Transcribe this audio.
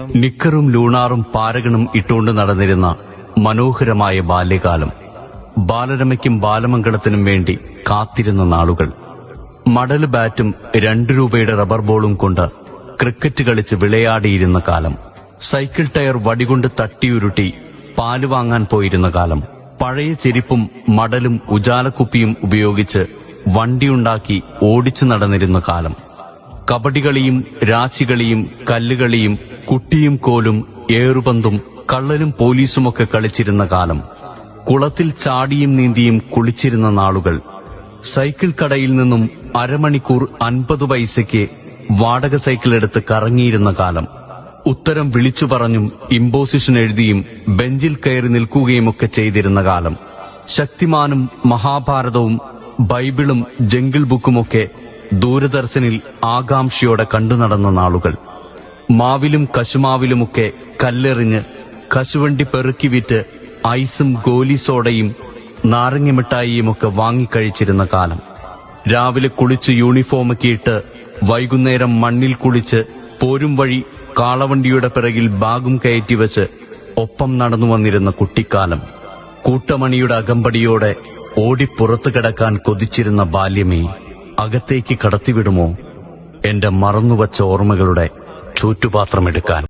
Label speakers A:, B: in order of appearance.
A: നിക്കറും ലൂണാറും പാരകണും ഇട്ടുകൊണ്ട് നടന്നിരുന്ന മനോഹരമായ ബാല്യകാലം. ബാലരമയ്ക്കും ബാലമംഗളത്തിനും വേണ്ടി കാത്തിരുന്ന നാളുകൾ. മടല് ബാറ്റും 2 രൂപയുടെ റബ്ബർ ബോളും കൊണ്ട് ക്രിക്കറ്റ് കളിച്ച് വിളയാടിയിരുന്ന കാലം. സൈക്കിൾ ടയർ വടികൊണ്ട് തട്ടിയുരുട്ടി പാല് വാങ്ങാൻ പോയിരുന്ന കാലം. പഴയ ചെരിപ്പും മടലും ഉജാലക്കുപ്പിയും ഉപയോഗിച്ച് വണ്ടിയുണ്ടാക്കി ഓടിച്ചു നടന്നിരുന്ന കാലം. കബഡികളിയും രാശികളിയും കല്ലുകളിയും കുട്ടിയും കോലും ഏറുപന്തും കള്ളനും പോലീസുമൊക്കെ കളിച്ചിരുന്ന കാലം. കുളത്തിൽ ചാടിയും നീന്തിയും കുളിച്ചിരുന്ന നാളുകൾ. സൈക്കിൾ കടയിൽ നിന്നും അരമണിക്കൂർ 50 പൈസയ്ക്ക് വാടക സൈക്കിൾ എടുത്ത് കറങ്ങിയിരുന്ന കാലം. ഉത്തരം വിളിച്ചു പറഞ്ഞും ഇമ്പോസിഷൻ എഴുതിയും ബെഞ്ചിൽ കയറി നിൽക്കുകയുമൊക്കെ ചെയ്തിരുന്ന കാലം. ശക്തിമാനും മഹാഭാരതവും ബൈബിളും ജംഗിൾ ബുക്കുമൊക്കെ ദൂരദർശനിൽ ആകാംക്ഷയോടെ കണ്ടു നടന്ന നാളുകൾ. മാവിലും കശുമാവിലുമൊക്കെ കല്ലെറിഞ്ഞ് കശുവണ്ടി പെറുക്കി വിറ്റ് ഐസും ഗോലി സോഡയും നാരങ്ങമിഠായിയുമൊക്കെ വാങ്ങിക്കഴിച്ചിരുന്ന കാലം. രാവിലെ കുളിച്ച് യൂണിഫോമൊക്കെ ഇട്ട് വൈകുന്നേരം മണ്ണിൽ കുളിച്ച് പോരും വഴി കാളവണ്ടിയുടെ പിറകിൽ ബാഗും കയറ്റിവെച്ച് ഒപ്പം നടന്നു വന്നിരുന്ന കുട്ടിക്കാലം. കൂട്ടമണിയുടെ അകമ്പടിയോടെ ഓടിപ്പുറത്തു കിടക്കാൻ കൊതിച്ചിരുന്ന ബാല്യമേ, അകത്തേക്ക് കടത്തിവിടുമോ എന്റെ മറന്നുവച്ച ഓർമ്മകളുടെ ചൂറ്റുപാത്രമെടുക്കാൻ?